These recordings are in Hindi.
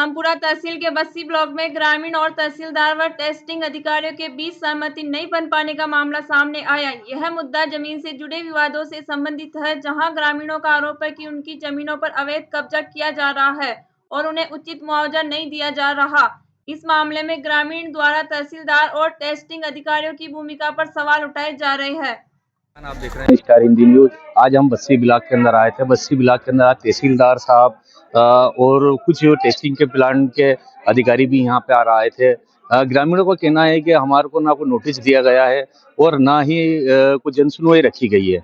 रामपुरा तहसील के बस्सी ब्लॉक में ग्रामीण और तहसीलदार व टेस्टिंग अधिकारियों के बीच सहमति नहीं बन पाने का मामला सामने आया। यह मुद्दा जमीन से जुड़े विवादों से संबंधित है, जहां ग्रामीणों का आरोप है कि उनकी जमीनों पर अवैध कब्जा किया जा रहा है और उन्हें उचित मुआवजा नहीं दिया जा रहा। इस मामले में ग्रामीण द्वारा तहसीलदार और टेस्टिंग अधिकारियों की भूमिका पर सवाल उठाए जा रहे हैं। आप देख रहे हैं स्टार हिंदी न्यूज। आज हम बस्सी ब्लॉक के अंदर आए थे। बस्सी ब्लॉक के अंदर आज तहसीलदार साहब और कुछ टेस्टिंग के प्लान के अधिकारी भी यहाँ पे आ रहे थे। ग्रामीणों का कहना है कि हमारे को ना कोई नोटिस दिया गया है और ना ही कोई जनसुनवाई रखी गई है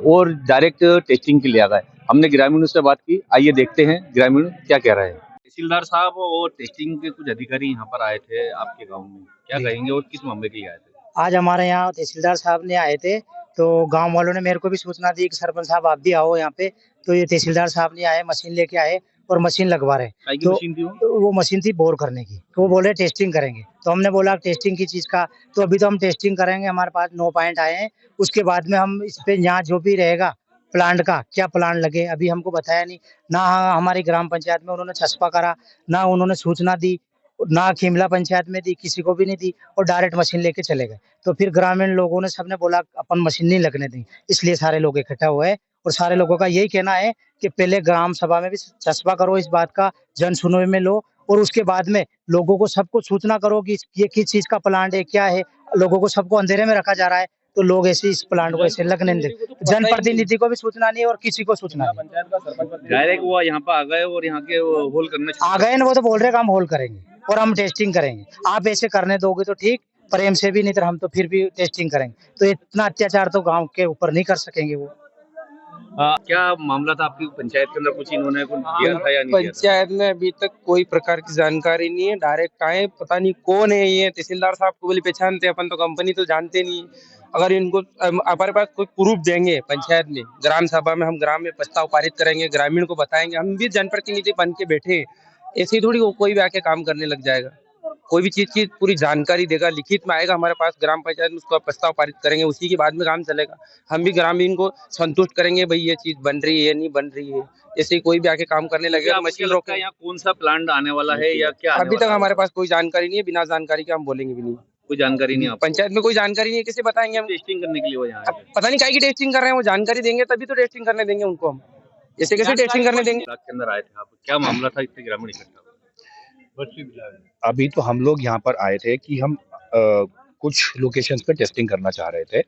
और डायरेक्ट टेस्टिंग के लिया गया है। हमने ग्रामीणों से बात की, आइए देखते हैं ग्रामीण क्या कह रहे हैं। तहसीलदार साहब और टेस्टिंग के कुछ अधिकारी यहाँ पर आए थे आपके गाँव में, क्या कहेंगे और किस मामले के लिए आए थे? आज हमारे यहाँ तहसीलदार साहब ने आए थे, तो गांव वालों ने मेरे को भी सूचना दी कि सरपंच साहब आप भी आओ यहाँ पे। तो ये तहसीलदार साहब ने आए, मशीन लेके आए और मशीन लगवा रहे। तो मशीन थी वो मशीन थी बोर करने की, तो वो बोले टेस्टिंग करेंगे। तो हमने बोला टेस्टिंग की चीज का, तो अभी तो हम टेस्टिंग करेंगे, हमारे पास 9 पॉइंट आए हैं। उसके बाद में हम इस पे यहाँ जो भी रहेगा प्लांट का क्या प्लान लगे अभी हमको बताया नहीं ना। हमारी ग्राम पंचायत में उन्होंने छसपा करा, ना उन्होंने सूचना दी, ना खिमला पंचायत में दी, किसी को भी नहीं दी और डायरेक्ट मशीन लेके चले गए। तो फिर ग्रामीण लोगों ने सबने बोला अपन मशीन नहीं लगने दी, इसलिए सारे लोग इकट्ठा हुए हैं। और सारे लोगों का यही कहना है कि पहले ग्राम सभा में भी चस्पा करो, इस बात का जन सुनवाई में लो और उसके बाद में लोगों को सबको सूचना करो कि ये किस चीज का प्लांट है, क्या है। लोगों को सबको अंधेरे में रखा जा रहा है, तो लोग ऐसे इस प्लांट को ऐसे लगने नहीं दे। जनप्रतिनिधि को भी सूचना नहीं और किसी को सूचना नहीं। डायरेक्ट वो यहाँ पे आ गए और यहाँ के होल करने आ गए ना, वो तो बोल रहे हम होल करेंगे और हम टेस्टिंग करेंगे। आप ऐसे करने दोगे तो ठीक, प्रेम से भी, नहीं तो हम तो फिर भी टेस्टिंग करेंगे। तो इतना अत्याचार तो गांव के ऊपर नहीं कर सकेंगे वो। क्या मामला था आपकी पंचायत के अंदर? कुछ इन्होंने कुछ किया था या नहीं? पंचायत में अभी तक कोई प्रकार की जानकारी नहीं है। डायरेक्ट आए, पता नहीं कौन है ये। तहसीलदार साहब को बोले पहचानते, अपन तो कंपनी तो जानते नहीं। अगर इनको हमारे पास कोई प्रूफ देंगे पंचायत में, ग्राम सभा में हम ग्राम में प्रस्ताव पारित करेंगे, ग्रामीण को बताएंगे, हम भी जनप्रतिनिधि बन के बैठे। ऐसे ही थोड़ी कोई भी आके काम करने लग जाएगा। कोई भी चीज की पूरी जानकारी देगा, लिखित में आएगा हमारे पास ग्राम पंचायत में, उसका प्रस्ताव पारित करेंगे, उसी के बाद में काम चलेगा। हम भी ग्रामीण को संतुष्ट करेंगे, भाई ये चीज बन रही है नहीं बन रही है। ऐसे कोई भी आके काम करने लगेगा मशीन रोके। यहाँ कौन सा प्लांट आने वाला है या क्या? अभी तक हमारे पास कोई जानकारी नहीं है, बिना जानकारी के हम बोलेंगे भी नहीं। कोई जानकारी नहीं, पंचायत में कोई जानकारी नहीं है, कैसे बताएंगे हम? टेस्टिंग करने के लिए वो यहाँ पता नहीं काहे की टेस्टिंग कर रहे हैं, वो जानकारी देंगे तभी तो टेस्टिंग करने देंगे उनको। हम ऐसे कैसे टेस्टिंग करने देंगे? के अंदर आए थे आप, क्या मामला था? इतने ग्रामीण इकट्ठा? अभी तो हम लोग यहाँ पर आए थे कि हम कुछ लोकेशंस पे टेस्टिंग करना चाह रहे थे,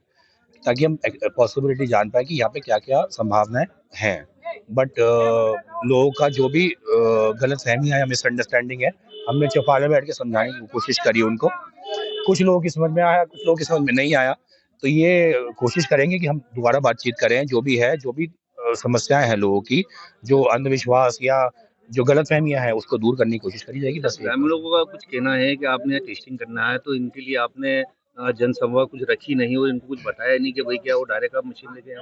ताकि हम पॉसिबिलिटी जान पाए कि यहाँ पे क्या क्या संभावनाएं हैं। बट लोगों का जो भी गलत फहमी है या मिसअंडरस्टैंडिंग है, हमने चौपाल में बैठ के समझाने की कोशिश करी उनको। कुछ लोगों की समझ में आया, कुछ लोगों की समझ में नहीं आया। तो ये कोशिश करेंगे कि हम दोबारा बातचीत करें, जो भी है, जो भी समस्याएं हैं लोगों की, जो अंधविश्वास या जो गलतफहमियां हैं, उसको दूर करने की कोशिश करी जाएगी। ग्रामीणों का कुछ कहना है कि आपने टेस्टिंग करना है तो इनके लिए आपने जनसभा कुछ रखी नहीं और इनको कुछ बताया नहीं कि भाई क्या वो डायरेक्ट आप मशीन लेके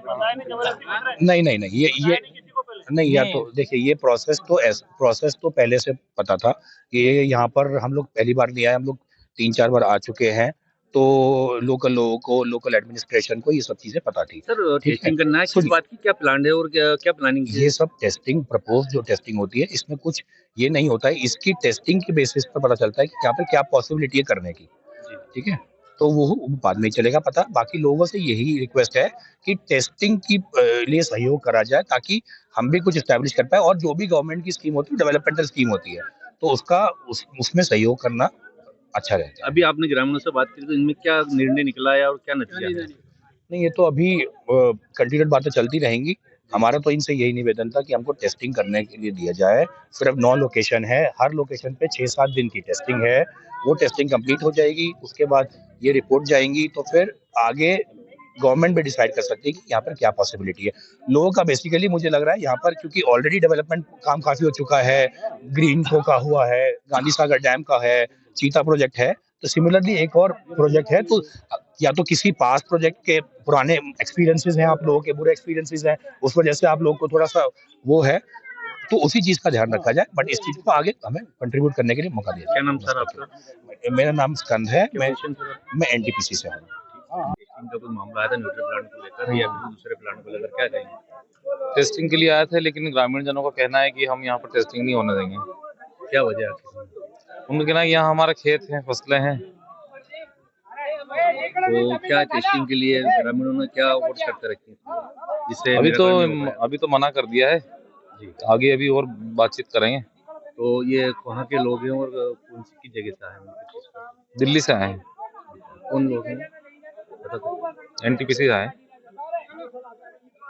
नहीं नहीं नहीं, ये नहीं, या तो देखिए, ये प्रोसेस तो पहले से पता था कि ये यहाँ पर हम लोग पहली बार नहीं आए, हम लोग 3-4 बार आ चुके हैं। तो लोकल लोगों को, लोकल एडमिनिस्ट्रेशन को ये सब चीजें पता थी। सर टेस्टिंग करना है, किस बात की क्या प्लान है और क्या प्लानिंग? ये सब टेस्टिंग प्रपोज जो टेस्टिंग होती है, इसमें कुछ ये नहीं होता है। इसकी टेस्टिंग के बेसिस पर पता चलता है कि यहाँ पर क्या पॉसिबिलिटी है करने की। ठीक है, तो वो बाद में चलेगा पता। बाकी लोगों से यही रिक्वेस्ट है कि टेस्टिंग की लिए सहयोग करा जाए, ताकि हम भी कुछ एस्टैब्लिश कर पाए। और जो भी गवर्नमेंट की स्कीम होती है, डेवलपमेंटल स्कीम होती है, तो उसमें सहयोग करना अच्छा रहता है। अभी आपने ग्रामीणों से बात की तो इनमें क्या निर्णय निकला है और क्या नतीजा है? नहीं, ये तो अभी कंटिन्यूड बातें चलती रहेंगी। हमारा तो इनसे यही निवेदन था कि हमको टेस्टिंग करने के लिए दिया जाए। सिर्फ 9 लोकेशन है, हर लोकेशन पे 6-7 दिन की टेस्टिंग है। वो टेस्टिंग कंप्लीट हो जाएगी, उसके बाद ये रिपोर्ट जाएंगी, तो फिर आगे गवर्नमेंट भी डिसाइड कर सकती है कि यहाँ पर क्या पॉसिबिलिटी है। लोगों का बेसिकली मुझे लग रहा है यहाँ पर, क्योंकि ऑलरेडी डेवलपमेंट काम काफी हो चुका है, ग्रीन को का हुआ है, गांधी सागर डैम का है, चीता प्रोजेक्ट है, तो सिमिलरली एक और प्रोजेक्ट है। तो या तो किसी पास प्रोजेक्ट के पुराने एक्सपीरियंसेस हैं, आप लोगों के बुरे एक्सपीरियंसेस हैं, उस वजह से आप लोगों को थोड़ा सा वो है, तो उसी चीज का ध्यान रखा जाए। बट इस चीज को आगे हमें कंट्रीब्यूट करने के लिए मौका दिया जाए। क्या नाम सर आपका? मेरा नाम स्कंद है, मैं एनटीपीसी से हूँ। इनका कोई मामला आया था न्यूट्रल प्लांट को लेकर या किसी दूसरे प्लांट को लेकर, क्या कहेंगे? टेस्टिंग के लिए आया था, लेकिन ग्रामीण जनों का कहना है कि हम यहाँ पर टेस्टिंग नहीं होने देंगे। क्या वजह है? उन्होंने कहना यहाँ हमारा खेत है, फसलें हैं। तो क्या टेस्टिंग के लिए ग्रामीणों ने क्या और शर्त रखी है जिससे अभी तो निराकरण नहीं हो पाया? अभी तो मना कर दिया है, जी, आगे अभी और बातचीत करेंगे। तो ये कहाँ के लोग हैं और कौन सी की जगह से आए हैं? दिल्ली से आए हैं, कौन लोग हैं? बता सकते हैं? एनटीपीसी से आए हैं।